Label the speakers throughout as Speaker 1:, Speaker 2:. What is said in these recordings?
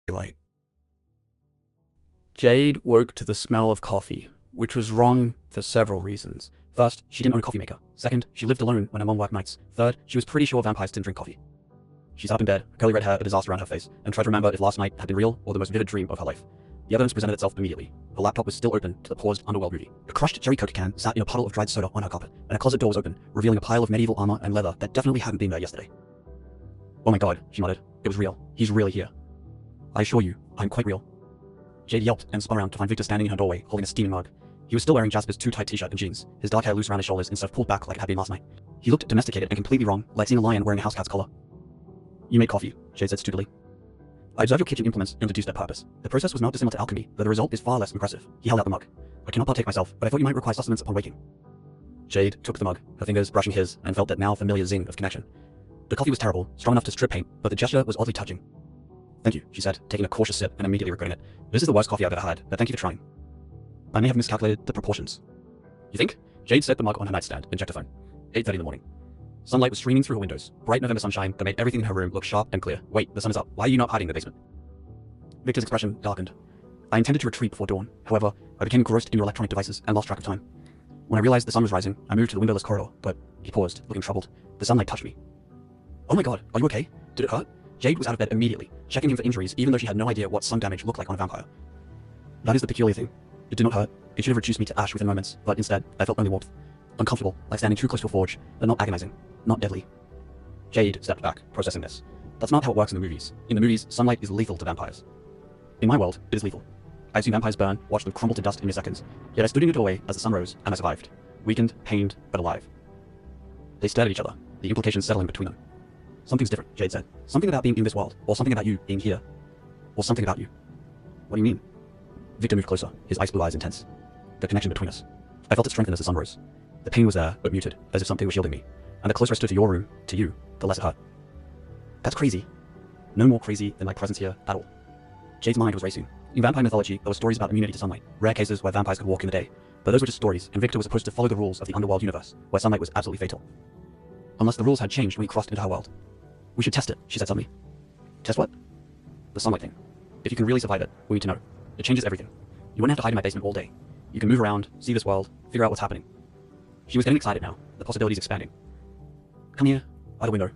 Speaker 1: daylight. Jade woke to the smell of coffee, which was wrong for several reasons. First, she didn't own a coffee maker. Second, she lived alone when her mom worked nights. Third, she was pretty sure vampires didn't drink coffee. She sat up in bed, curly red hair, a disaster around her face, and tried to remember if last night had been real or the most vivid dream of her life. The evidence presented itself immediately. Her laptop was still open to the paused Underworld movie. A crushed Jerry Coke can sat in a puddle of dried soda on her carpet, and a closet door was open, revealing a pile of medieval armor and leather that definitely hadn't been there yesterday. "Oh my god," she muttered. "It was real. He's really here. I assure you, I'm quite real." Jade yelped and spun around to find Victor standing in her doorway, holding a steaming mug. He was still wearing Jasper's too tight t-shirt and jeans, his dark hair loose around his shoulders instead of pulled back like it had been last night. He looked domesticated and completely wrong, like seeing a lion wearing a house cat's collar. "You made coffee," Jade said stupidly. "I observed your kitchen implements and deduced their purpose. The process was not dissimilar to alchemy, though the result is far less impressive." He held out the mug. "I cannot partake myself, but I thought you might require sustenance upon waking." Jade took the mug, her fingers brushing his, and felt that now familiar zing of connection. The coffee was terrible, strong enough to strip paint, but the gesture was oddly touching. "Thank you," she said, taking a cautious sip and immediately regretting it. "This is the worst coffee I've ever had, but thank you for trying. I may have miscalculated the proportions." "You think?" Jade set the mug on her nightstand and checked her phone. 8:30 in the morning. Sunlight was streaming through her windows, bright November sunshine that made everything in her room look sharp and clear. "Wait, the sun is up. Why are you not hiding in the basement?" Victor's expression darkened. "I intended to retreat before dawn. However, I became engrossed in your electronic devices and lost track of time. When I realized the sun was rising, I moved to the windowless corridor, but..." He paused, looking troubled. "The sunlight touched me." "Oh my god, are you okay? Did it hurt?" Jade was out of bed immediately, checking him for injuries even though she had no idea what sun damage looked like on a vampire. "That is the peculiar thing. It did not hurt. It should have reduced me to ash within moments, but instead, I felt only warmth. Uncomfortable, like standing too close to a forge, but not agonizing, not deadly." Jade stepped back, processing this. "That's not how it works in the movies. In the movies, sunlight is lethal to vampires. In my world, it is lethal. I've seen vampires burn, watched them crumble to dust in mere seconds, yet I stood in your doorway as the sun rose, and I survived. Weakened, pained, but alive." They stared at each other, the implications settling between them. "Something's different," Jade said. "Something about being in this world, or something about you being here. Or something about you." "What do you mean?" Victor moved closer, his ice blue eyes intense. "The connection between us. I felt it strengthen as the sun rose. The pain was there, but muted, as if something was shielding me. And the closer I stood to your room, to you, the less it hurt." "That's crazy." "No more crazy than my presence here at all." Jade's mind was racing. In vampire mythology, there were stories about immunity to sunlight, rare cases where vampires could walk in the day. But those were just stories, and Victor was supposed to follow the rules of the underworld universe, where sunlight was absolutely fatal. Unless the rules had changed when he crossed into her world. "We should test it," she said suddenly. "Test what?" "The sunlight thing. If you can really survive it, we need to know. It changes everything. You wouldn't have to hide in my basement all day. You can move around, see this world, figure out what's happening." She was getting excited now, the possibilities expanding. "Come here, by the window."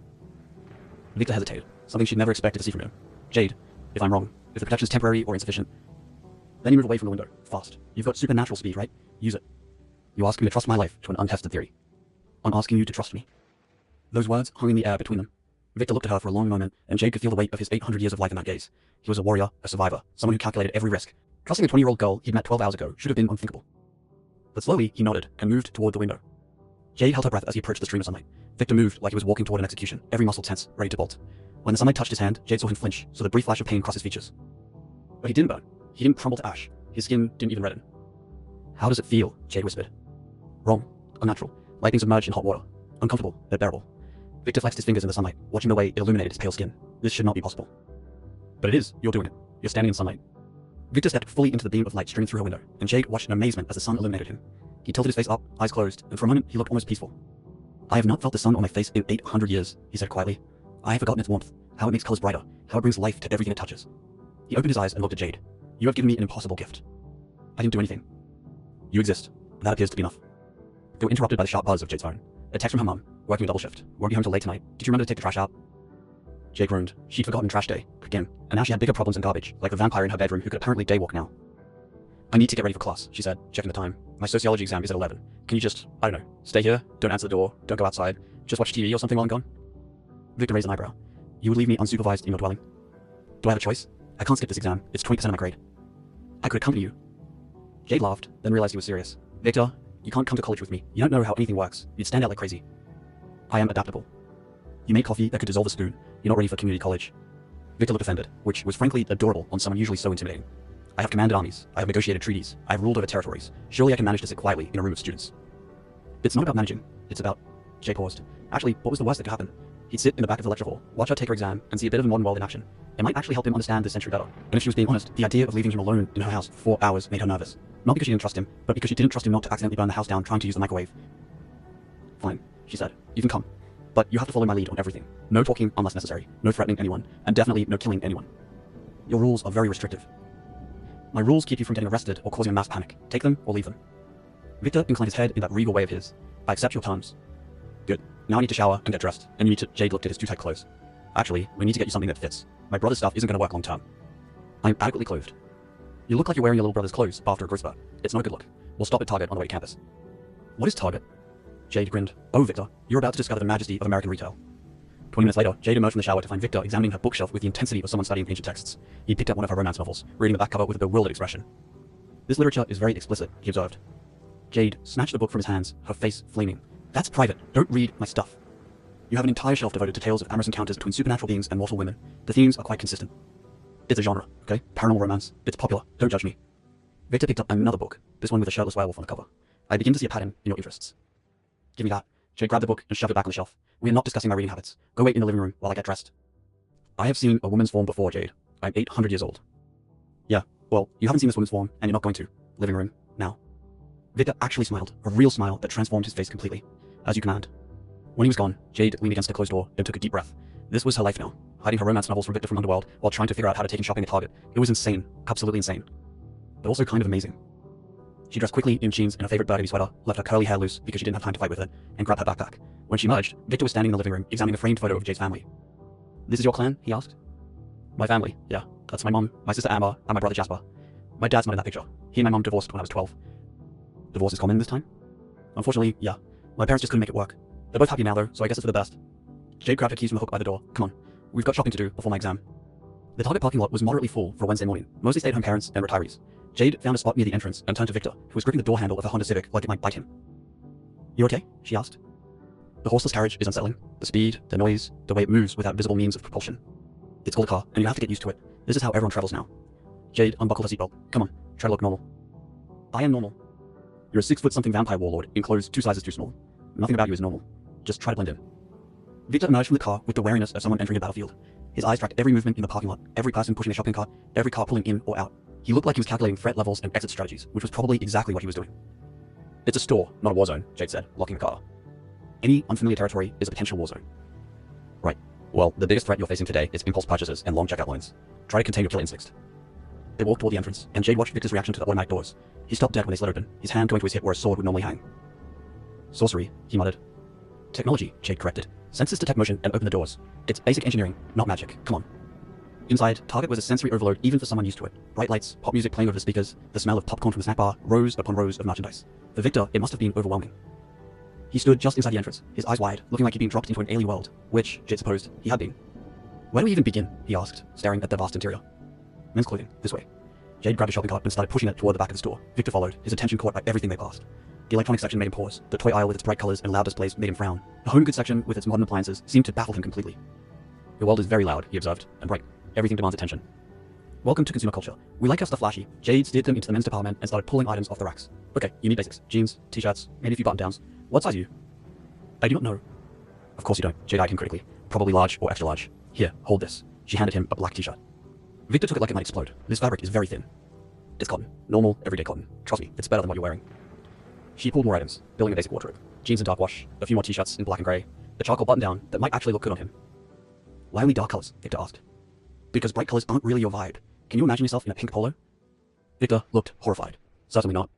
Speaker 1: Victor hesitated, something she'd never expected to see from him. "Jade, if I'm wrong, if the protection is temporary or insufficient..." Then he moved away from the window, fast. "You've got supernatural speed, right? Use it. You ask me to trust my life to an untested theory. I'm asking you to trust me." Those words hung in the air between them. Victor looked at her for a long moment, and Jade could feel the weight of his 800 years of life in that gaze. He was a warrior, a survivor, someone who calculated every risk. Trusting a 20-year-old girl he'd met 12 hours ago should have been unthinkable. But slowly, he nodded and moved toward the window. Jade held her breath as he approached the stream of sunlight. Victor moved like he was walking toward an execution, every muscle tense, ready to bolt. When the sunlight touched his hand, Jade saw him flinch, saw the brief flash of pain cross his features. But he didn't burn. He didn't crumble to ash. His skin didn't even redden. "How does it feel?" Jade whispered. "Wrong. Unnatural. Like being submerged in hot water. Uncomfortable, but bearable." Victor flexed his fingers in the sunlight, watching the way it illuminated his pale skin. This should not be possible. "But it is. You're doing it. You're standing in sunlight." Victor stepped fully into the beam of light streaming through her window, and Jade watched in amazement as the sun illuminated him. He tilted his face up, eyes closed, and for a moment he looked almost peaceful. "I have not felt the sun on my face in 800 years, he said quietly. "I have forgotten its warmth, how it makes colors brighter, how it brings life to everything it touches." He opened his eyes and looked at Jade. "You have given me an impossible gift." "I didn't do anything." "You exist. That appears to be enough." They were interrupted by the sharp buzz of Jade's phone. A text from her mum, working a double shift. "Won't be home till late tonight. Did you remember to take the trash out?" Jade groaned. She'd forgotten trash day, again, and now she had bigger problems than garbage, like the vampire in her bedroom who could apparently daywalk now. "I need to get ready for class," she said, checking the time. "My sociology exam is at 11. Can you just, I don't know, stay here, don't answer the door, don't go outside, just watch TV or something while I'm gone?" Victor raised an eyebrow. "You would leave me unsupervised in your dwelling?" "Do I have a choice? I can't skip this exam. It's 20% of my grade." "I could accompany you." Jade laughed, then realized he was serious. "Victor, you can't come to college with me. You don't know how anything works. You'd stand out like crazy." "I am adaptable." "You made coffee that could dissolve a spoon. You're not ready for community college." Victor looked offended, which was frankly adorable on someone usually so intimidating. "I have commanded armies. I have negotiated treaties. I have ruled over territories. Surely I can manage to sit quietly in a room of students." "It's not about managing. It's about..." Jay paused. Actually, what was the worst that could happen? He'd sit in the back of the lecture hall, watch her take her exam, and see a bit of the modern world in action. It might actually help him understand this century better. And if she was being honest, the idea of leaving him alone in her house for 4 hours made her nervous. Not because she didn't trust him, but because she didn't trust him not to accidentally burn the house down trying to use the microwave. "Fine," she said. "You can come. But you have to follow my lead on everything. No talking unless necessary, no threatening anyone, and definitely no killing anyone." Your rules are very restrictive. My rules keep you from getting arrested or causing a mass panic. Take them or leave them. Victor inclined his head in that regal way of his. I accept your terms. Good. Now I need to shower and get dressed, and you need to— Jade looked at his too tight clothes. Actually, we need to get you something that fits. My brother's stuff isn't going to work long term. I'm adequately clothed. You look like you're wearing your little brother's clothes after a growth spurt. It's not a good look. We'll stop at Target on the way to campus. What is Target? Jade grinned. Oh, Victor, you're about to discover the majesty of American retail. 20 minutes later, Jade emerged from the shower to find Victor examining her bookshelf with the intensity of someone studying ancient texts. He picked up one of her romance novels, reading the back cover with a bewildered expression. This literature is very explicit, he observed. Jade snatched the book from his hands, her face flaming. That's private. Don't read my stuff. You have an entire shelf devoted to tales of amorous encounters between supernatural beings and mortal women. The themes are quite consistent. It's a genre, okay? Paranormal romance. It's popular. Don't judge me. Victor picked up another book, this one with a shirtless werewolf on the cover. I begin to see a pattern in your interests. Give me that. Jade grabbed the book and shoved it back on the shelf. We are not discussing my reading habits. Go wait in the living room while I get dressed. I have seen a woman's form before, Jade. I'm 800 years old. Yeah, well, you haven't seen this woman's form, and you're not going to. Living room, now. Victor actually smiled, a real smile that transformed his face completely. As you command. When he was gone, Jade leaned against a closed door and took a deep breath. This was her life now, hiding her romance novels from Victor from Underworld while trying to figure out how to take him shopping at Target. It was insane, absolutely insane. But also kind of amazing. She dressed quickly in jeans and a favorite burgundy sweater, left her curly hair loose because she didn't have time to fight with it, and grabbed her backpack. When she emerged, Victor was standing in the living room, examining a framed photo of Jade's family. This is your clan? He asked. My family, yeah. That's my mom, my sister Amber, and my brother Jasper. My dad's not in that picture. He and my mom divorced when I was 12. Divorce is common this time? Unfortunately, yeah. My parents just couldn't make it work. They're both happy now though, so I guess it's for the best. Jade grabbed her keys from the hook by the door. Come on. We've got shopping to do before my exam. The Target parking lot was moderately full for a Wednesday morning, mostly stay-at-home parents and retirees. Jade found a spot near the entrance and turned to Victor, who was gripping the door handle of a Honda Civic like it might bite him. You okay? She asked. The horseless carriage is unsettling. The speed, the noise, the way it moves without visible means of propulsion. It's called a car, and you have to get used to it. This is how everyone travels now. Jade unbuckled her seatbelt. Come on, try to look normal. I am normal. You're a 6-foot-something vampire warlord, enclosed 2 sizes too small. Nothing about you is normal. Just try to blend in. Victor emerged from the car with the wariness of someone entering a battlefield. His eyes tracked every movement in the parking lot, every person pushing a shopping cart, every car pulling in or out. He looked like he was calculating threat levels and exit strategies, which was probably exactly what he was doing. It's a store, not a war zone, Jade said, locking the car. Any unfamiliar territory is a potential war zone. Right. Well, the biggest threat you're facing today is impulse purchases and long checkout lines. Try to contain your killer instincts. They walked toward the entrance, and Jade watched Victor's reaction to the automatic doors. He stopped dead when they slid open, his hand going to his hip where a sword would normally hang. Sorcery, he muttered. Technology, Jade corrected. Sensors detect motion and open the doors. It's basic engineering, not magic. Come on. Inside, Target was a sensory overload even for someone used to it. Bright lights, pop music playing over the speakers, the smell of popcorn from the snack bar, rows upon rows of merchandise. For Victor, it must have been overwhelming. He stood just inside the entrance, his eyes wide, looking like he'd been dropped into an alien world, which, Jade supposed, he had been. Where do we even begin? He asked, staring at the vast interior. Men's clothing, this way. Jade grabbed a shopping cart and started pushing it toward the back of the store. Victor followed, his attention caught by everything they passed. The electronics section made him pause. The toy aisle with its bright colors and loud displays made him frown. The home goods section with its modern appliances seemed to baffle him completely. The world is very loud, he observed, and bright. Everything demands attention. Welcome to consumer culture. We like our stuff flashy. Jade steered them into the men's department and started pulling items off the racks. Okay, you need basics. Jeans, t-shirts, maybe a few button-downs. What size are you? I do not know. Of course you don't. Jade eyed him critically. Probably large or extra large. Here, hold this. She handed him a black t-shirt. Victor took it like it might explode. This fabric is very thin. It's cotton. Normal, everyday cotton. Trust me, it's better than what you're wearing. She pulled more items, building a basic wardrobe. Jeans and dark wash, a few more t-shirts in black and grey, the charcoal button-down that might actually look good on him. Why only dark colors? Victor asked. Because bright colors aren't really your vibe. Can you imagine yourself in a pink polo? Victor looked horrified. Certainly not.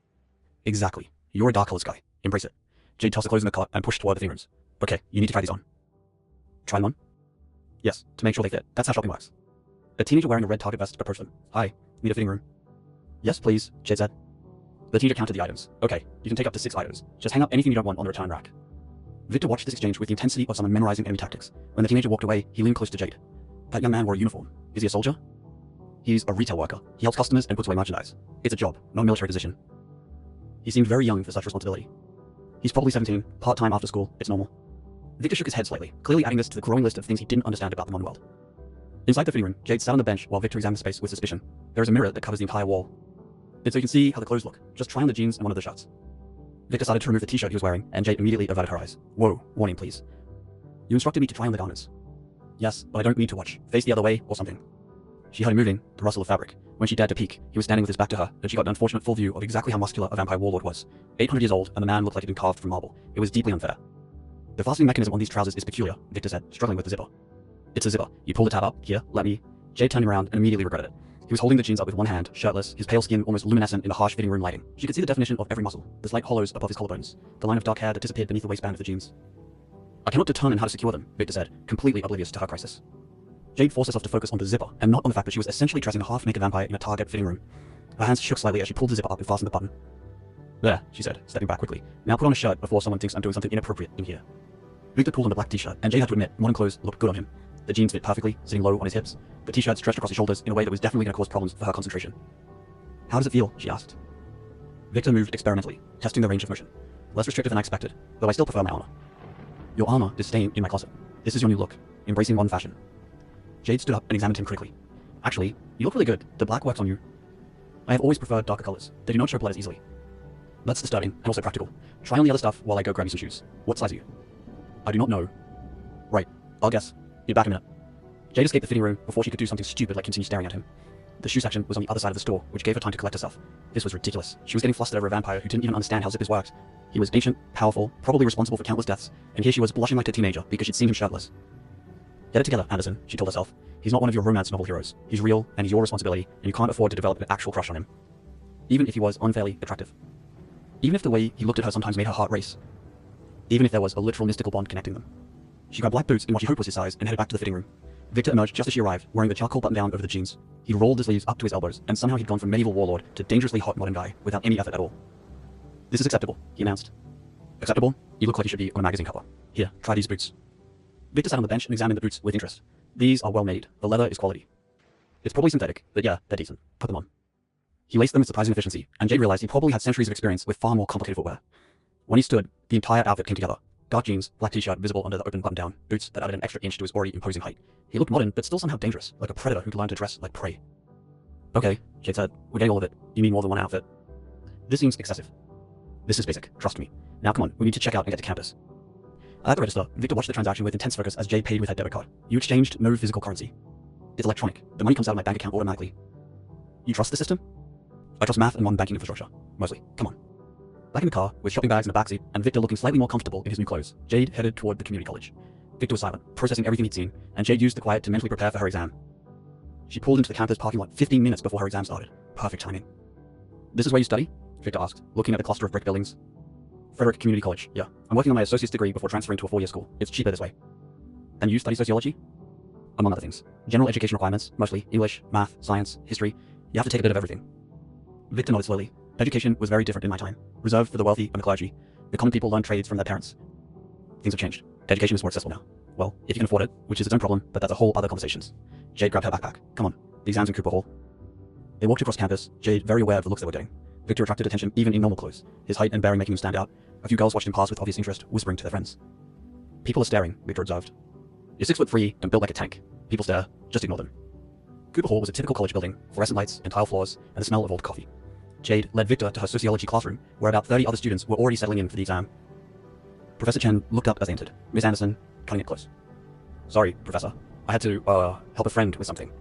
Speaker 1: Exactly. You're a dark colors guy. Embrace it. Jade tossed the clothes in the cart and pushed toward the fitting rooms. Okay, you need to try these on. Try them on? Yes, to make sure they fit. That's how shopping works. A teenager wearing a red Target vest approached them. Hi, need a fitting room? Yes, please, Jade said. The teenager counted the items. Okay, you can take up to 6 items. Just hang up anything you don't want on the return rack. Victor watched this exchange with the intensity of someone memorizing enemy tactics. When the teenager walked away, he leaned close to Jade. That young man wore a uniform. Is he a soldier? He's a retail worker. He helps customers and puts away merchandise. It's a job, not a military position. He seemed very young for such responsibility. He's probably 17, part-time after school. It's normal. Victor shook his head slightly, clearly adding this to the growing list of things he didn't understand about the modern world. Inside the fitting room, Jade sat on the bench while Victor examined the space with suspicion. There is a mirror that covers the entire wall. And so you can see how the clothes look. Just try on the jeans and one of the shirts. Victor started to remove the t-shirt he was wearing, and Jade immediately averted her eyes. Whoa, warning please. You instructed me to try on the garments. Yes, but I don't need to watch. Face the other way or something. She heard him moving, the rustle of fabric. When she dared to peek, he was standing with his back to her, and she got an unfortunate full view of exactly how muscular a vampire warlord was. 800 years old, and the man looked like he'd been carved from marble. It was deeply unfair. The fastening mechanism on these trousers is peculiar, Victor said, struggling with the zipper. It's a zipper. You pull the tab up, here, let me. Jade turned him around and immediately regretted it. He was holding the jeans up with one hand, shirtless, his pale skin almost luminescent in the harsh fitting room lighting. She could see the definition of every muscle, the slight hollows above his collarbones, the line of dark hair that disappeared beneath the waistband of the jeans. I cannot determine how to secure them, Victor said, completely oblivious to her crisis. Jade forced herself to focus on the zipper, and not on the fact that she was essentially dressing a half-naked vampire in a Target fitting room. Her hands shook slightly as she pulled the zipper up and fastened the button. There, she said, stepping back quickly. Now put on a shirt before someone thinks I'm doing something inappropriate in here. Victor pulled on the black t-shirt, and Jade had to admit, modern clothes looked good on him. The jeans fit perfectly, sitting low on his hips. The t-shirt stretched across his shoulders in a way that was definitely going to cause problems for her concentration. How does it feel? She asked. Victor moved experimentally, testing the range of motion. Less restrictive than I expected, though I still prefer my armor. Your armor is staying in my closet. This is your new look, embracing modern fashion. Jade stood up and examined him critically. Actually, you look really good. The black works on you. I have always preferred darker colors. They do not show blood as easily. That's disturbing, and also practical. Try on the other stuff while I go grab you some shoes. What size are you? I do not know. Right, I'll guess. Be back in a minute. Jade escaped the fitting room before she could do something stupid like continue staring at him. The shoe section was on the other side of the store, which gave her time to collect herself. This was ridiculous. She was getting flustered over a vampire who didn't even understand how zippers worked. He was ancient, powerful, probably responsible for countless deaths, and here she was blushing like a teenager because she'd seen him shirtless. Get it together, Anderson, she told herself. He's not one of your romance novel heroes. He's real, and he's your responsibility, and you can't afford to develop an actual crush on him. Even if he was unfairly attractive. Even if the way he looked at her sometimes made her heart race. Even if there was a literal mystical bond connecting them. She grabbed black boots in what she hoped was his size and headed back to the fitting room. Victor emerged just as she arrived, wearing the charcoal button-down over the jeans. He rolled the sleeves up to his elbows, and somehow he'd gone from medieval warlord to dangerously hot modern guy without any effort at all. This is acceptable, he announced. Acceptable? You look like you should be on a magazine cover. Here, try these boots. Victor sat on the bench and examined the boots with interest. These are well made. The leather is quality. It's probably synthetic, but yeah, they're decent. Put them on. He laced them with surprising efficiency, and Jade realized he probably had centuries of experience with far more complicated footwear. When he stood, the entire outfit came together. Dark jeans, black t-shirt visible under the open button-down, boots that added an extra inch to his already imposing height. He looked modern, but still somehow dangerous, like a predator who'd learned to dress like prey. Okay, Jade said. We're getting all of it. You mean more than one outfit? This seems excessive. This is basic, trust me. Now come on, we need to check out and get to campus. At the register, Victor watched the transaction with intense focus as Jade paid with her debit card. You exchanged no physical currency. It's electronic. The money comes out of my bank account automatically. You trust the system? I trust math and modern banking infrastructure. Mostly. Come on. Back in the car, with shopping bags in the backseat, and Victor looking slightly more comfortable in his new clothes, Jade headed toward the community college. Victor was silent, processing everything he'd seen, and Jade used the quiet to mentally prepare for her exam. She pulled into the campus parking lot 15 minutes before her exam started. Perfect timing. This is where you study? Victor asked, looking at the cluster of brick buildings. Frederick Community College, yeah. I'm working on my associate's degree before transferring to a 4-year school. It's cheaper this way. And you study sociology? Among other things. General education requirements, mostly English, math, science, history. You have to take a bit of everything. Victor nodded slowly. Education was very different in my time, reserved for the wealthy and the clergy. The common people learned trades from their parents. Things have changed. Education is more accessible now. Well, if you can afford it, which is its own problem, but that's a whole other conversations. Jade grabbed her backpack. Come on, the exam's in Cooper Hall. They walked across campus, Jade very aware of the looks they were getting. Victor attracted attention even in normal clothes, his height and bearing making him stand out. A few girls watched him pass with obvious interest, whispering to their friends. People are staring, Victor observed. You're 6'3" and built like a tank. People stare, just ignore them. Cooper Hall was a typical college building, fluorescent lights and tile floors, and the smell of old coffee. Jade led Victor to her sociology classroom, where about 30 other students were already settling in for the exam. Professor Chen looked up as they entered, Miss Anderson cutting it close. Sorry, Professor. I had to, help a friend with something.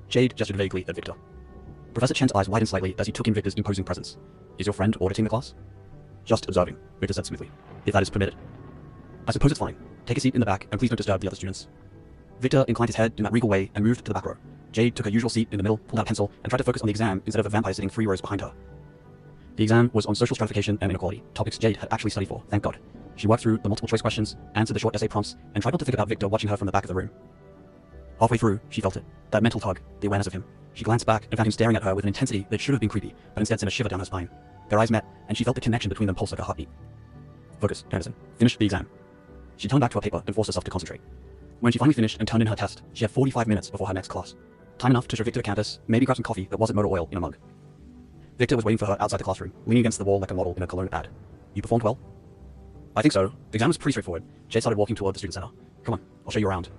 Speaker 1: Jade gestured vaguely at Victor. Professor Chen's eyes widened slightly as he took in Victor's imposing presence. Is your friend auditing the class? Just observing, Victor said smoothly, if that is permitted. I suppose it's fine. Take a seat in the back, and please don't disturb the other students. Victor inclined his head in that regal way and moved to the back row. Jade took her usual seat in the middle, pulled out a pencil, and tried to focus on the exam instead of a vampire sitting 3 rows behind her. The exam was on social stratification and inequality, topics Jade had actually studied for, thank God. She worked through the multiple choice questions, answered the short essay prompts, and tried not to think about Victor watching her from the back of the room. Halfway through, she felt it. That mental tug, the awareness of him. She glanced back and found him staring at her with an intensity that should have been creepy, but instead sent a shiver down her spine. Their eyes met, and she felt the connection between them pulse like a heartbeat. Focus, Anderson. Finish the exam. She turned back to her paper and forced herself to concentrate. When she finally finished and turned in her test, she had 45 minutes before her next class. Time enough to show Victor to campus, maybe grab some coffee that wasn't motor oil in a mug. Victor was waiting for her outside the classroom, leaning against the wall like a model in a cologne ad. You performed well? I think so. The exam was pretty straightforward. Jade started walking toward the student center. Come on, I'll show you around.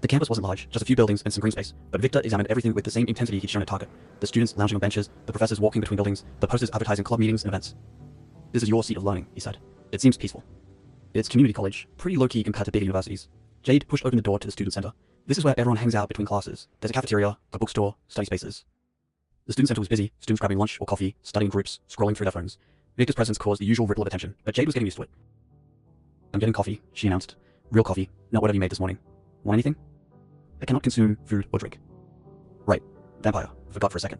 Speaker 1: The campus wasn't large, just a few buildings and some green space, but Victor examined everything with the same intensity he'd shown at Target. The students lounging on benches, the professors walking between buildings, the posters advertising club meetings and events. This is your seat of learning, he said. It seems peaceful. It's community college, pretty low-key compared to big universities. Jade pushed open the door to the student center. This is where everyone hangs out between classes. There's a cafeteria, a bookstore, study spaces. The student center was busy, students grabbing lunch or coffee, studying groups, scrolling through their phones. Victor's presence caused the usual ripple of attention, but Jade was getting used to it. I'm getting coffee, she announced. Real coffee, not whatever you made this morning. Want anything? I cannot consume food or drink. Right. Vampire. Forgot for a second.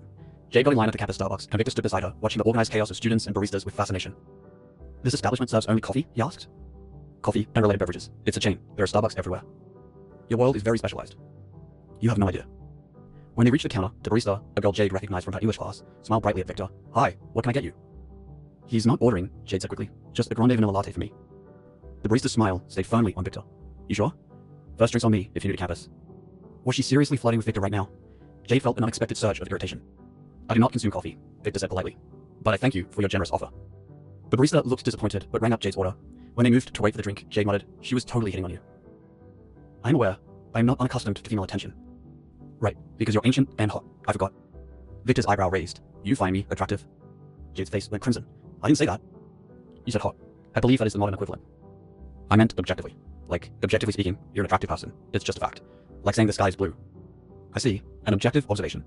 Speaker 1: Jade got in line at the campus Starbucks, and Victor stood beside her, watching the organized chaos of students and baristas with fascination. This establishment serves only coffee? He asked. Coffee and related beverages. It's a chain. There are Starbucks everywhere. Your world is very specialized. You have no idea. When they reached the counter, the barista, a girl Jade recognized from her English class, smiled brightly at Victor. Hi, what can I get you? He's not ordering, Jade said quickly. Just a grande vanilla latte for me. The barista's smile stayed firmly on Victor. You sure? First drinks on me if you're new to campus. Was she seriously flirting with Victor right now? Jade felt an unexpected surge of irritation. I do not consume coffee, Victor said politely. But I thank you for your generous offer. The barista looked disappointed, but rang up Jade's order. When they moved to wait for the drink, Jade muttered, she was totally hitting on you. I am aware. I am not unaccustomed to female attention. Right, because you're ancient and hot. I forgot. Victor's eyebrow raised. You find me attractive? Jade's face went crimson. I didn't say that. You said hot. I believe that is the modern equivalent. I meant objectively. Like, objectively speaking, you're an attractive person. It's just a fact. Like saying the sky is blue. I see. An objective observation.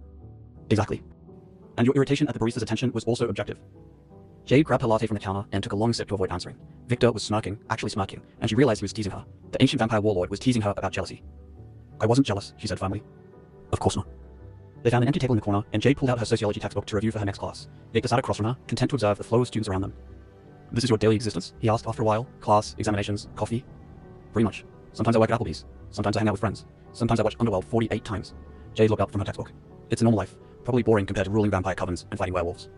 Speaker 1: Exactly. And your irritation at the barista's attention was also objective. Jade grabbed her latte from the counter and took a long sip to avoid answering. Victor was smirking, actually smirking, and she realized he was teasing her. The ancient vampire warlord was teasing her about jealousy. I wasn't jealous, she said firmly. Of course not. They found an empty table in the corner, and Jade pulled out her sociology textbook to review for her next class. Victor sat across from her, content to observe the flow of students around them. This is your daily existence? He asked after a while. Class, examinations, coffee? Pretty much. Sometimes I work at Applebee's. Sometimes I hang out with friends. Sometimes I watch Underworld 48 times. Jade looked up from her textbook. It's a normal life, probably boring compared to ruling vampire covens and fighting werewolves.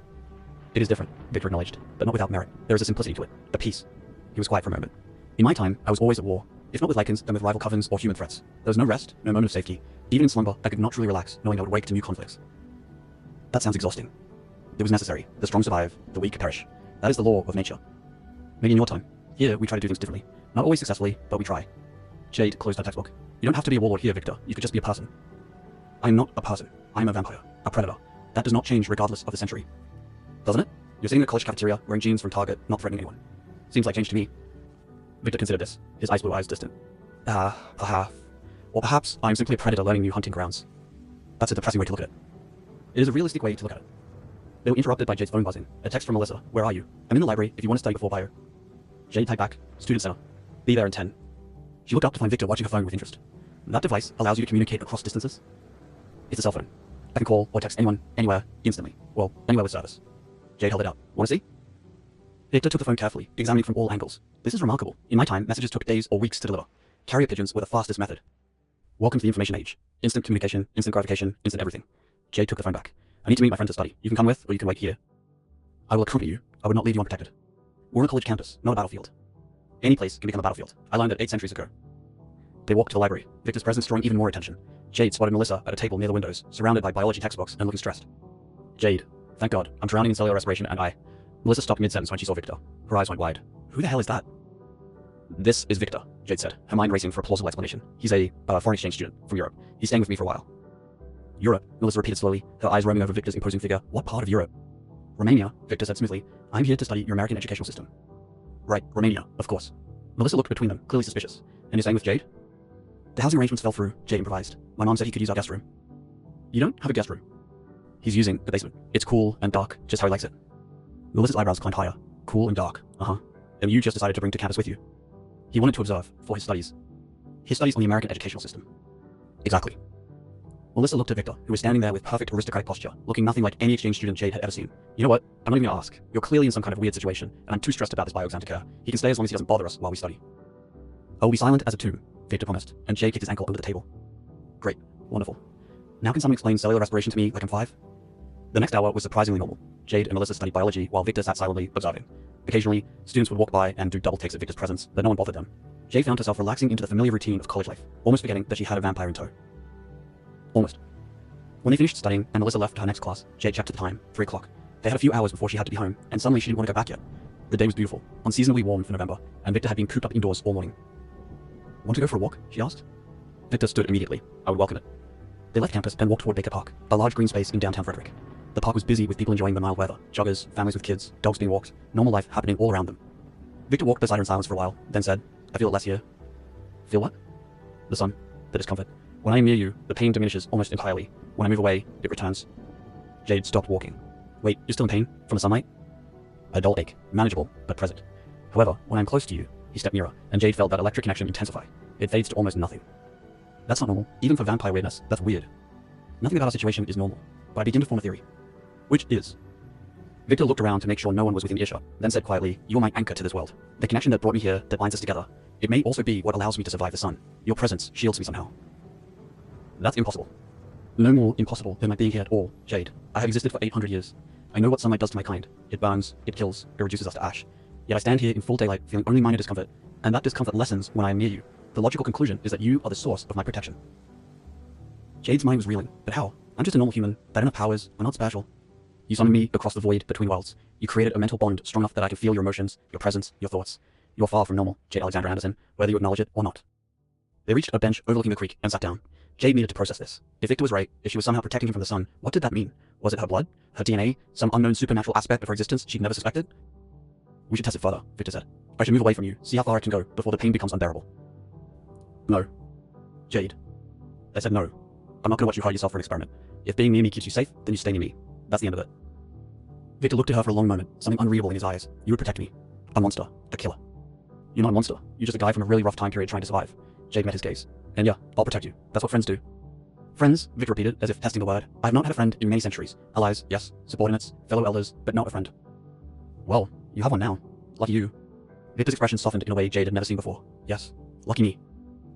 Speaker 1: It is different, Victor acknowledged, but not without merit. There is a simplicity to it, a peace. He was quiet for a moment. In my time, I was always at war, if not with Lycans, then with rival covens or human threats. There was no rest, no moment of safety. Even in slumber, I could not truly relax, knowing I would wake to new conflicts. That sounds exhausting. It was necessary. The strong survive, the weak perish. That is the law of nature. Maybe in your time. Here, we try to do things differently. Not always successfully, but we try. Jade closed her textbook. You don't have to be a warlord here, Victor. You could just be a person. I'm not a person. I'm a vampire. A predator. That does not change regardless of the century. Doesn't it? You're sitting in a college cafeteria, wearing jeans from Target, not threatening anyone. Seems like change to me. Victor considered this, his ice blue eyes distant. Perhaps. Or perhaps I'm simply a predator learning new hunting grounds. That's a depressing way to look at it. It is a realistic way to look at it. They were interrupted by Jade's phone buzzing. A text from Melissa. Where are you? I'm in the library if you want to study before bio. Jade typed back. Student center. Be there in 10. She looked up to find Victor watching her phone with interest. That device allows you to communicate across distances. It's a cell phone. I can call or text anyone, anywhere, instantly. Well, anywhere with service. Jade held it up. Want to see? Victor took the phone carefully, examining it from all angles. This is remarkable. In my time, messages took days or weeks to deliver. Carrier pigeons were the fastest method. Welcome to the information age. Instant communication, instant gratification, instant everything. Jade took the phone back. I need to meet my friend to study. You can come with, or you can wait here. I will accompany you. I would not leave you unprotected. We're on a college campus, not a battlefield. Any place can become a battlefield. I learned that 8 centuries ago. They walked to the library, Victor's presence drawing even more attention. Jade spotted Melissa at a table near the windows, surrounded by biology textbooks and looking stressed. Jade, thank God, I'm drowning in cellular respiration and I... Melissa stopped mid-sentence when she saw Victor. Her eyes went wide. Who the hell is that? This is Victor, Jade said, her mind racing for a plausible explanation. He's a foreign exchange student from Europe. He's staying with me for a while. Europe, Melissa repeated slowly, her eyes roaming over Victor's imposing figure. What part of Europe? Romania, Victor said smoothly. I'm here to study your American educational system. Right, Romania, of course. Melissa looked between them, clearly suspicious. And you're staying with Jade? The housing arrangements fell through, Jade improvised. My mom said he could use our guest room. You don't have a guest room. He's using the basement. It's cool and dark, just how he likes it. Melissa's eyebrows climbed higher. Cool and dark, And you just decided to bring to campus with you. He wanted to observe, for his studies. His studies on the American educational system. Exactly. Melissa looked at Victor, who was standing there with perfect aristocratic posture, looking nothing like any exchange student Jade had ever seen. You know what? I'm not even gonna ask. You're clearly in some kind of weird situation, and I'm too stressed about this bio exam to care. He can stay as long as he doesn't bother us while we study. I will be silent as a tomb, Victor promised, and Jade kicked his ankle under the table. Great. Wonderful. Now can someone explain cellular respiration to me like I'm 5? The next hour was surprisingly normal. Jade and Melissa studied biology while Victor sat silently observing. Occasionally, students would walk by and do double takes at Victor's presence, but no one bothered them. Jade found herself relaxing into the familiar routine of college life, almost forgetting that she had a vampire in tow. Almost. When they finished studying and Melissa left for her next class, Jade checked at the time, 3 o'clock. They had a few hours before she had to be home, and suddenly she didn't want to go back yet. The day was beautiful, unseasonably warm for November, and Victor had been cooped up indoors all morning. Want to go for a walk? She asked. Victor stood immediately. I would welcome it. They left campus and walked toward Baker Park, a large green space in downtown Frederick. The park was busy with people enjoying the mild weather, joggers, families with kids, dogs being walked, normal life happening all around them. Victor walked beside her in silence for a while, then said, I feel it less here. Feel what? The sun, the discomfort. When I am near you, the pain diminishes almost entirely. When I move away, it returns. Jade stopped walking. Wait, you're still in pain? From the sunlight? A dull ache, manageable, but present. However, when I'm close to you, he stepped nearer, and Jade felt that electric connection intensify. It fades to almost nothing. That's not normal. Even for vampire weirdness, that's weird. Nothing about our situation is normal, but I begin to form a theory. Which is... Victor looked around to make sure no one was within earshot, then said quietly, "You are my anchor to this world. The connection that brought me here, that binds us together. It may also be what allows me to survive the sun. Your presence shields me somehow." That's impossible. No more impossible than my being here at all, Jade. I have existed for 800 years. I know what sunlight does to my kind. It burns, it kills, it reduces us to ash. Yet I stand here in full daylight, feeling only minor discomfort, and that discomfort lessens when I am near you. The logical conclusion is that you are the source of my protection. Jade's mind was reeling. But how? I'm just a normal human. That enough powers. We're not special. You summoned me across the void between worlds. You created a mental bond strong enough that I can feel your emotions, your presence, your thoughts. You're far from normal, Jade Alexandra Anderson, whether you acknowledge it or not. They reached a bench overlooking the creek and sat down. Jade needed to process this. If Victor was right, if she was somehow protecting him from the sun, what did that mean? Was it her blood? Her DNA? Some unknown supernatural aspect of her existence she'd never suspected? "We should test it further," Victor said. "I should move away from you, see how far it can go, before the pain becomes unbearable." "No." "Jade." I said no. I'm not going to watch you hurt yourself for an experiment. If being near me keeps you safe, then you stay near me. That's the end of it. Victor looked at her for a long moment, something unreadable in his eyes. "You would protect me. A monster. A killer." "You're not a monster. You're just a guy from a really rough time period trying to survive." Jade met his gaze. "And yeah, I'll protect you. That's what friends do." "Friends," Victor repeated, as if testing the word. "I have not had a friend in many centuries. Allies, yes. Subordinates, fellow elders, but not a friend." "Well, you have one now. Lucky you." Victor's expression softened in a way Jade had never seen before. "Yes. Lucky me."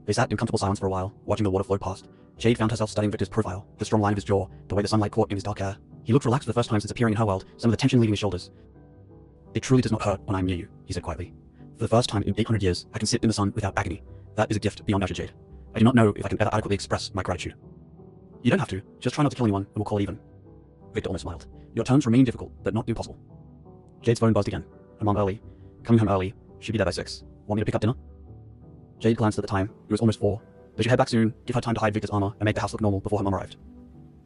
Speaker 1: They sat in comfortable silence for a while, watching the water flow past. Jade found herself studying Victor's profile, the strong line of his jaw, the way the sunlight caught in his dark hair. He looked relaxed for the first time since appearing in her world, some of the tension leaving his shoulders. "It truly does not hurt when I am near you," he said quietly. "For the first time in 800 years, I can sit in the sun without agony. That is a gift beyond measure, Jade. I do not know if I can ever adequately express my gratitude." "You don't have to. Just try not to kill anyone, and we'll call it even." Victor almost smiled. "Your terms remain difficult, but not impossible." Jade's phone buzzed again. Her mom early. Coming home early. She'd be there by 6. "Want me to pick up dinner?" Jade glanced at the time. It was almost 4. They should head back soon, give her time to hide Victor's armor, and make the house look normal before her mom arrived.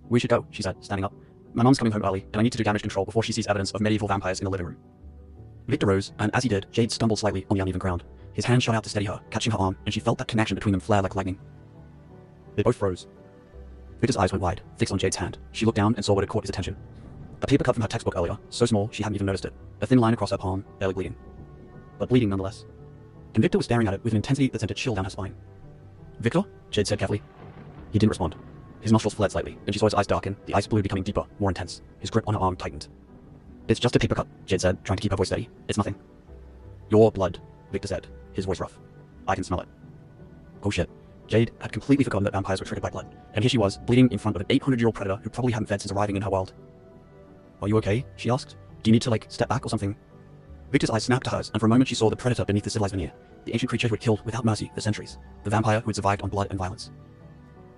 Speaker 1: "We should go," she said, standing up. "My mom's coming home early, and I need to do damage control before she sees evidence of medieval vampires in the living room." Victor rose, and as he did, Jade stumbled slightly on the uneven ground. His hand shot out to steady her, catching her arm, and she felt that connection between them flare like lightning. They both froze. Victor's eyes went wide, fixed on Jade's hand. She looked down and saw what had caught his attention. A paper cut from her textbook earlier, so small she hadn't even noticed it. A thin line across her palm, barely bleeding. But bleeding nonetheless. And Victor was staring at it with an intensity that sent a chill down her spine. "Victor?" Jade said carefully. He didn't respond. His nostrils flared slightly, and she saw his eyes darken, the ice blue becoming deeper, more intense. His grip on her arm tightened. "It's just a paper cut," Jade said, trying to keep her voice steady. "It's nothing." "Your blood," Victor said, his voice rough. "I can smell it." Oh shit. Jade had completely forgotten that vampires were triggered by blood, and here she was, bleeding in front of an 800-year-old predator who probably hadn't fed since arriving in her world. "Are you okay?" she asked. "Do you need to, step back or something?" Victor's eyes snapped to hers, and for a moment she saw the predator beneath the civilized veneer, the ancient creature who had killed without mercy for centuries, the vampire who had survived on blood and violence.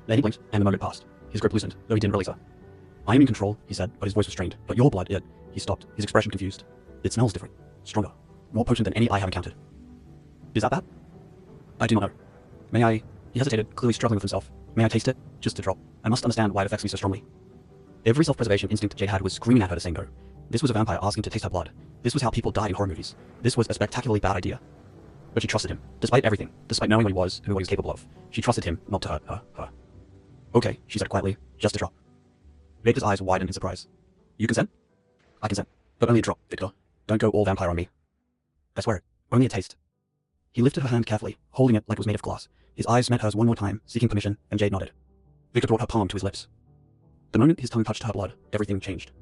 Speaker 1: Then he blinked, and the moment passed. His grip loosened, though he didn't release her. "I am in control," he said, but his voice was strained. "But your blood, it..." He stopped, his expression confused. "It smells different. Stronger. More potent than any I have encountered." "Is that bad?" "I do not know. May I..." He hesitated, clearly struggling with himself. "May I taste it? Just to drop. I must understand why it affects me so strongly." Every self-preservation instinct Jade had was screaming at her to say no. This was a vampire asking to taste her blood. This was how people died in horror movies. This was a spectacularly bad idea. But she trusted him, despite everything, despite knowing what he was and what he was capable of. She trusted him not to hurt her. "Okay," she said quietly, "just a drop." Victor's eyes widened in surprise. "You consent?" "I consent. But only a drop, Victor. Don't go all vampire on me." "I swear it. Only a taste." He lifted her hand carefully, holding it like it was made of glass. His eyes met hers one more time, seeking permission, and Jade nodded. Victor brought her palm to his lips. The moment his tongue touched her blood, everything changed.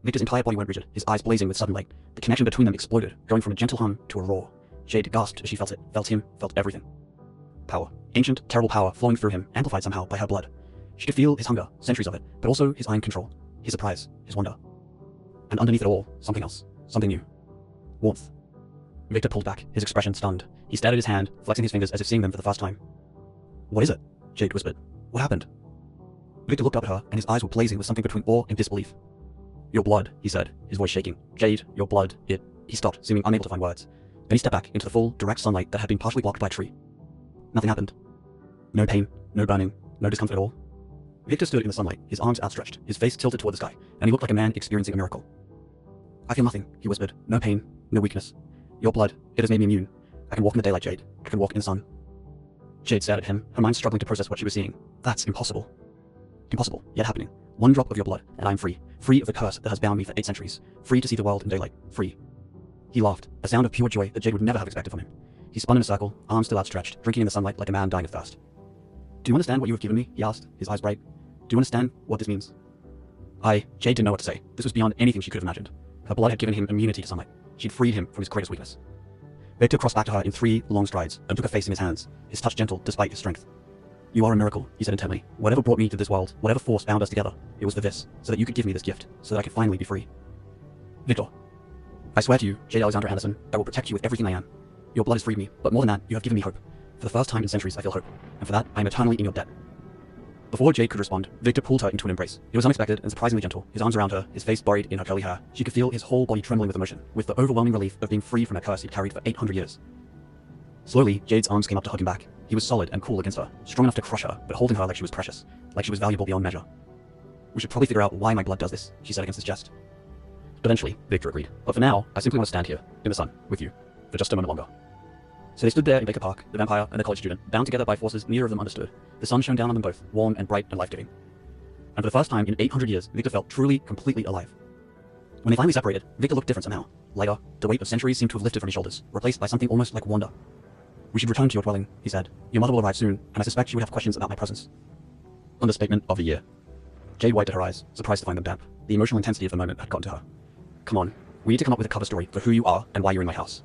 Speaker 1: Victor's entire body went rigid, his eyes blazing with sudden light. The connection between them exploded, going from a gentle hum to a roar. Jade gasped as she felt it, felt him, felt everything. Power. Ancient, terrible power flowing through him, amplified somehow by her blood. She could feel his hunger, centuries of it, but also his iron control, his surprise, his wonder. And underneath it all, something else, something new. Warmth. Victor pulled back, his expression stunned. He stared at his hand, flexing his fingers as if seeing them for the first time. "What is it?" Jade whispered. "What happened?" Victor looked up at her, and his eyes were blazing with something between awe and disbelief. "Your blood," he said, his voice shaking. "Jade, your blood, it..." He stopped, seeming unable to find words. Then he stepped back into the full, direct sunlight that had been partially blocked by a tree. Nothing happened. No pain, no burning, no discomfort at all. Victor stood in the sunlight, his arms outstretched, his face tilted toward the sky, and he looked like a man experiencing a miracle. "I feel nothing," he whispered. "No pain, no weakness. Your blood, it has made me immune. I can walk in the daylight, Jade. I can walk in the sun." Jade stared at him, her mind struggling to process what she was seeing. That's impossible. Impossible, yet happening. One drop of your blood, and I am free. Free of the curse that has bound me for 8 centuries. Free to see the world in daylight. Free. He laughed, a sound of pure joy that Jade would never have expected from him. He spun in a circle, arms still outstretched, drinking in the sunlight like a man dying of thirst. "Do you understand what you have given me?" he asked, his eyes bright. Do you understand what this means? Jade didn't know what to say. This was beyond anything she could have imagined. Her blood had given him immunity to sunlight. She'd freed him from his greatest weakness. Victor crossed back to her in 3 long strides and took her face in his hands, his touch gentle despite his strength. You are a miracle, he said intently. Whatever brought me to this world, whatever force bound us together, it was for this, so that you could give me this gift, so that I could finally be free. Victor, I swear to you, Jade Alexander Anderson, I will protect you with everything I am. Your blood has freed me, but more than that, you have given me hope. For the first time in centuries, I feel hope, and for that, I am eternally in your debt. Before Jade could respond, Victor pulled her into an embrace. It was unexpected and surprisingly gentle, his arms around her, his face buried in her curly hair. She could feel his whole body trembling with emotion, with the overwhelming relief of being free from a curse he'd carried for 800 years. Slowly, Jade's arms came up to hug him back. He was solid and cool against her, strong enough to crush her, but holding her like she was precious, like she was valuable beyond measure. We should probably figure out why my blood does this, she said against his chest. Eventually, Victor agreed. But for now, I simply want to stand here, in the sun, with you, for just a moment longer. So they stood there in Baker Park, the vampire and the college student, bound together by forces neither of them understood. The sun shone down on them both, warm and bright and life-giving. And for the first time in 800 years, Victor felt truly, completely alive. When they finally separated, Victor looked different somehow. Lighter, the weight of centuries seemed to have lifted from his shoulders, replaced by something almost like wonder. We should return to your dwelling, he said. Your mother will arrive soon, and I suspect she would have questions about my presence. Understatement of the year. Jade wiped at her eyes, surprised to find them damp. The emotional intensity of the moment had gotten to her. Come on, we need to come up with a cover story for who you are and why you're in my house.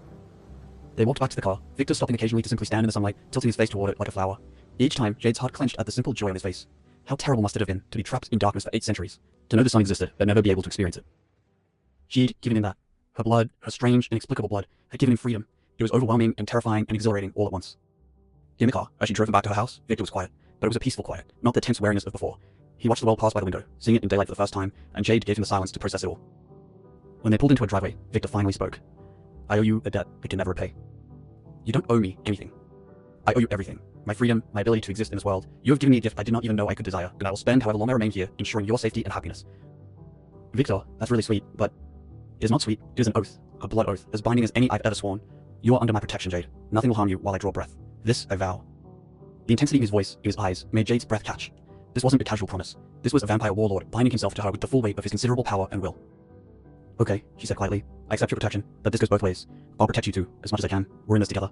Speaker 1: They walked back to the car, Victor stopping occasionally to simply stand in the sunlight, tilting his face toward it like a flower. Each time, Jade's heart clenched at the simple joy on his face. How terrible must it have been to be trapped in darkness for 8 centuries, to know the sun existed, but never be able to experience it. She'd given him that. Her blood, her strange, inexplicable blood, had given him freedom. It was overwhelming and terrifying and exhilarating all at once. In the car, as she drove him back to her house, Victor was quiet, but it was a peaceful quiet, not the tense wariness of before. He watched the world pass by the window, seeing it in daylight for the first time, and Jade gave him the silence to process it all. When they pulled into a driveway, Victor finally spoke. I owe you a debt I can never repay. You don't owe me anything. I owe you everything. My freedom, my ability to exist in this world. You have given me a gift I did not even know I could desire, and I will spend however long I remain here, ensuring your safety and happiness. Victor, that's really sweet, but it is not sweet. It is an oath, a blood oath, as binding as any I've ever sworn. You are under my protection, Jade. Nothing will harm you while I draw breath. This I vow. The intensity of his voice, in his eyes, made Jade's breath catch. This wasn't a casual promise. This was a vampire warlord binding himself to her with the full weight of his considerable power and will. Okay, she said quietly. I accept your protection, but this goes both ways. I'll protect you too, as much as I can. We're in this together.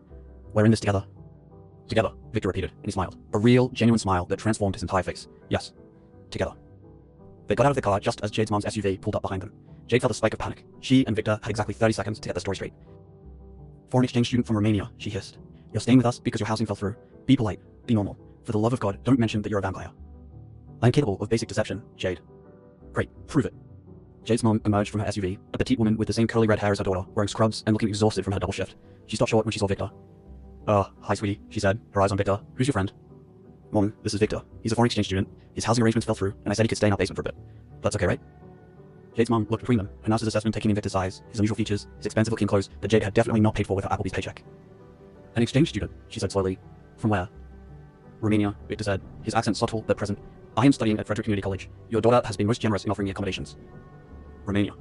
Speaker 1: We're in this together. Together, Victor repeated, and he smiled. A real, genuine smile that transformed his entire face. Yes. Together. They got out of the car just as Jade's mom's SUV pulled up behind them. Jade felt a spike of panic. She and Victor had exactly 30 seconds to get the story straight. Foreign exchange student from Romania, she hissed. You're staying with us because your housing fell through. Be polite. Be normal. For the love of God, don't mention that you're a vampire. I'm capable of basic deception, Jade. Great. Prove it. Jade's mom emerged from her SUV, a petite woman with the same curly red hair as her daughter, wearing scrubs and looking exhausted from her double shift. She stopped short when she saw Victor. Hi sweetie, she said, her eyes on Victor. Who's your friend? Mom, this is Victor. He's a foreign exchange student. His housing arrangements fell through, and I said he could stay in our basement for a bit. That's okay, right? Jade's mom looked between them, her nurse's assessment taking in Victor's size, his unusual features, his expensive looking clothes that Jade had definitely not paid for with her Applebee's paycheck. An exchange student, she said slowly. From where? Romania, Victor said, his accent subtle but present. I am studying at Frederick Community College. Your daughter has been most generous in offering me accommodations. Romania,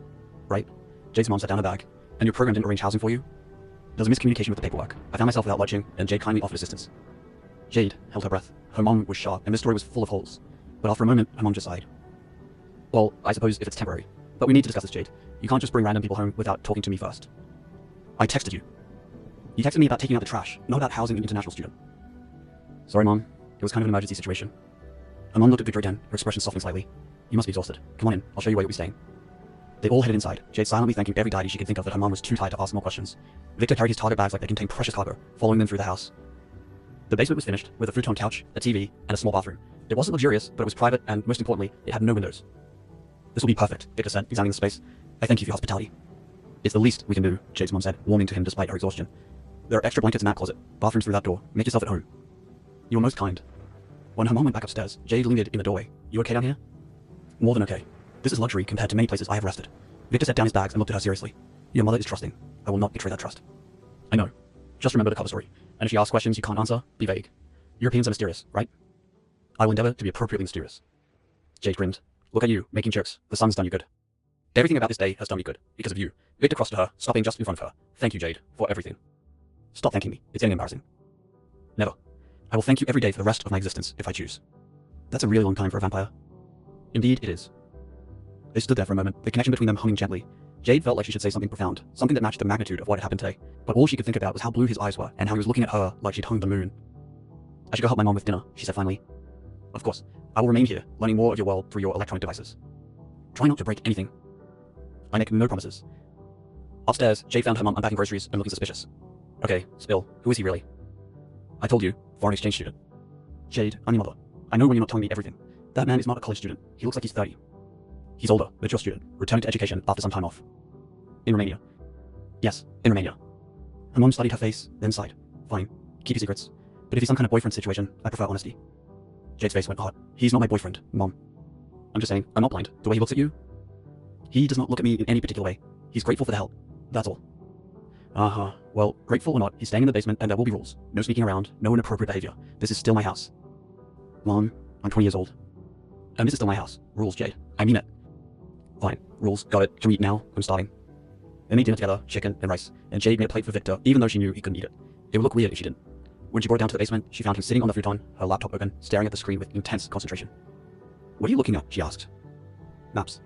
Speaker 1: right? Jade's mom set down her bag. And your program didn't arrange housing for you? There was a miscommunication with the paperwork. I found myself without lodging, and Jade kindly offered assistance. Jade held her breath. Her mom was sharp, and this story was full of holes. But after a moment, her mom just sighed. Well, I suppose if it's temporary. But we need to discuss this, Jade. You can't just bring random people home without talking to me first. I texted you. You texted me about taking out the trash, not about housing an international student. Sorry, Mom. It was kind of an emergency situation. Her mom looked at Victor again, her expression softening slightly. You must be exhausted. Come on in. I'll show you where you'll be staying. They all headed inside, Jade silently thanking every deity she could think of that her mom was too tired to ask more questions. Victor carried his Target bags like they contained precious cargo, following them through the house. The basement was finished, with a futon couch, a TV, and a small bathroom. It wasn't luxurious, but it was private, and most importantly, it had no windows. This will be perfect, Victor said, examining the space. I thank you for your hospitality. It's the least we can do, Jade's mom said, warming to him despite her exhaustion. There are extra blankets in that closet, bathrooms through that door. Make yourself at home. You are most kind. When her mom went back upstairs, Jade lingered in the doorway. You okay down here? More than okay. This is luxury compared to many places I have rested. Victor set down his bags and looked at her seriously. Your mother is trusting. I will not betray that trust. I know. Just remember the cover story. And if she asks questions you can't answer, be vague. Europeans are mysterious, right? I will endeavor to be appropriately mysterious. Jade grinned. Look at you, making jokes. The sun's done you good. Everything about this day has done me good, because of you. Victor crossed to her, stopping just in front of her. Thank you, Jade, for everything. Stop thanking me. It's getting embarrassing. Never. I will thank you every day for the rest of my existence, if I choose. That's a really long time for a vampire. Indeed, it is. They stood there for a moment, the connection between them humming gently. Jade felt like she should say something profound, something that matched the magnitude of what had happened today. But all she could think about was how blue his eyes were, and how he was looking at her like she'd hung the moon. I should go help my mom with dinner, she said finally. Of course, I will remain here, learning more of your world through your electronic devices. Try not to break anything. I make no promises. Upstairs, Jade found her mum unpacking groceries and looking suspicious. Okay, Spill, who is he really? I told you, foreign exchange student. Jade, I'm your mother. I know when you're not telling me everything. That man is not a college student. He looks like he's 30. He's older, mature student, returning to education after some time off. In Romania. Yes, in Romania. Her mom studied her face, then sighed. Fine, keep your secrets. But if he's some kind of boyfriend situation, I prefer honesty. Jade's face went hot. He's not my boyfriend, Mom. I'm just saying, I'm not blind. The way he looks at you, he does not look at me in any particular way. He's grateful for the help. That's all. Uh-huh. Well, grateful or not, he's staying in the basement and there will be rules. No sneaking around, no inappropriate behavior. This is still my house. Mom, I'm 20 years old. And this is still my house. Rules, Jade. I mean it. Fine. Rules. Got it. Can we eat now? I'm starving. They made dinner together, chicken and rice, and Jade made a plate for Victor, even though she knew he couldn't eat it. It would look weird if she didn't. When she brought it down to the basement, she found him sitting on the futon, her laptop open, staring at the screen with intense concentration. What are you looking at? She asked. Maps.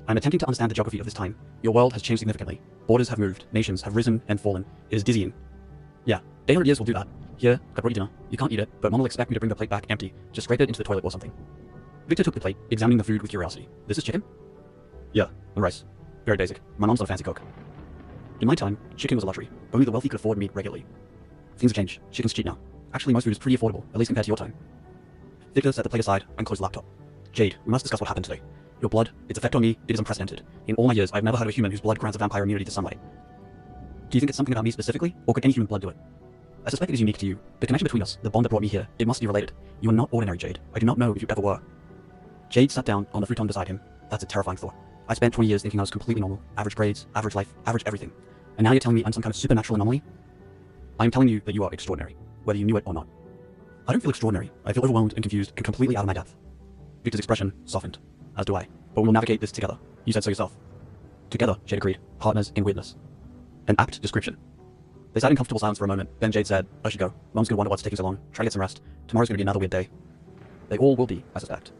Speaker 1: I'm attempting to understand the geography of this time. Your world has changed significantly. Borders have moved, nations have risen and fallen. It is dizzying. Yeah, 800 years will do that. Here, I brought you dinner. You can't eat it, but Mom will expect me to bring the plate back empty. Just scrape it into the toilet or something. Victor took the plate, examining the food with curiosity. This is chicken? Yeah, and rice. Very basic. My mom's not a fancy cook. In my time, chicken was a luxury. Only the wealthy could afford meat regularly. Things have changed. Chicken's cheap now. Actually, most food is pretty affordable, at least compared to your time. Victor set the plate aside and closed the laptop. Jade, we must discuss what happened today. Your blood, its effect on me, it is unprecedented. In all my years, I've never heard of a human whose blood grants a vampire immunity to sunlight. Do you think it's something about me specifically, or could any human blood do it? I suspect it is unique to you. The connection between us, the bond that brought me here, it must be related. You are not ordinary, Jade. I do not know if you ever were. Jade sat down on the futon beside him. That's a terrifying thought. I spent 20 years thinking I was completely normal. Average grades, average life, average everything. And now you're telling me I'm some kind of supernatural anomaly? I am telling you that you are extraordinary, whether you knew it or not. I don't feel extraordinary. I feel overwhelmed and confused and completely out of my depth. Victor's expression softened, as do I. But we will navigate this together. You said so yourself. Together, Jade agreed. Partners in weirdness. An apt description. They sat in comfortable silence for a moment. Then Jade said, I should go. Mom's gonna wonder what's taking so long. Try to get some rest. Tomorrow's gonna be another weird day. They all will be, I suspect.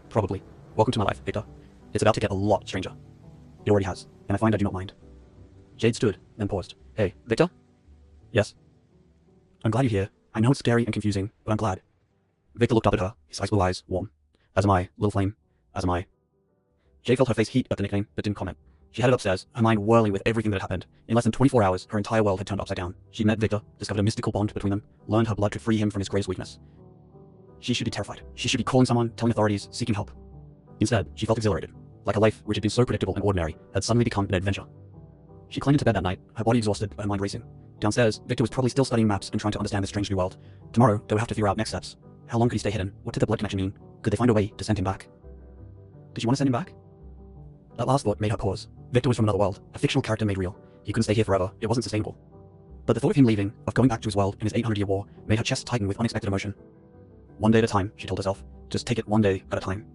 Speaker 1: Probably. Welcome to my life, Victor. It's about to get a lot stranger. It already has, and I find I do not mind. Jade stood, then paused. Hey, Victor? Yes? I'm glad you're here. I know it's scary and confusing, but I'm glad. Victor looked up at her, his ice blue eyes warm. As am I, little flame. As am I. Jade felt her face heat at the nickname, but didn't comment. She headed upstairs, her mind whirling with everything that had happened. In less than 24 hours, her entire world had turned upside down. She met Victor, discovered a mystical bond between them, learned her blood could free him from his greatest weakness. She should be terrified. She should be calling someone, telling authorities, seeking help. Instead, she felt exhilarated. Like a life which had been so predictable and ordinary had suddenly become an adventure. She climbed into bed that night, her body exhausted, her mind racing. Downstairs, Victor was probably still studying maps and trying to understand this strange new world. Tomorrow, they would have to figure out next steps. How long could he stay hidden? What did the blood connection mean? Could they find a way to send him back? Did she want to send him back? That last thought made her pause. Victor was from another world, a fictional character made real. He couldn't stay here forever, it wasn't sustainable. But the thought of him leaving, of going back to his world in his 800-year war, made her chest tighten with unexpected emotion. One day at a time, she told herself. Just take it one day at a time.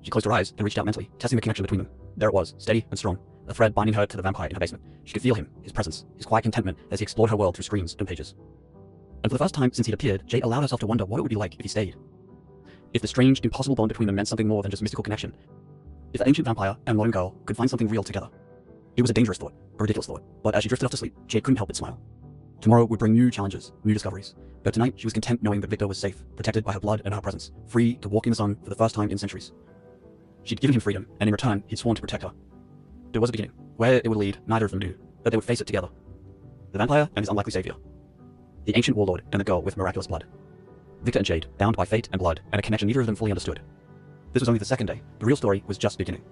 Speaker 1: She closed her eyes and reached out mentally, testing the connection between them. There it was, steady and strong, a thread binding her to the vampire in her basement. She could feel him, his presence, his quiet contentment as he explored her world through screens and pages. And for the first time since he'd appeared, Jade allowed herself to wonder what it would be like if he stayed. If the strange, impossible bond between them meant something more than just mystical connection. If the ancient vampire and modern girl could find something real together. It was a dangerous thought, a ridiculous thought, but as she drifted off to sleep, Jade couldn't help but smile. Tomorrow would bring new challenges, new discoveries, but tonight she was content knowing that Victor was safe, protected by her blood and her presence, free to walk in the sun for the first time in centuries. She'd given him freedom, and in return, he'd sworn to protect her. There was a beginning. Where it would lead, neither of them knew, but they would face it together. The vampire and his unlikely savior. The ancient warlord and the girl with miraculous blood. Victor and Jade, bound by fate and blood, and a connection neither of them fully understood. This was only the second day. The real story was just beginning.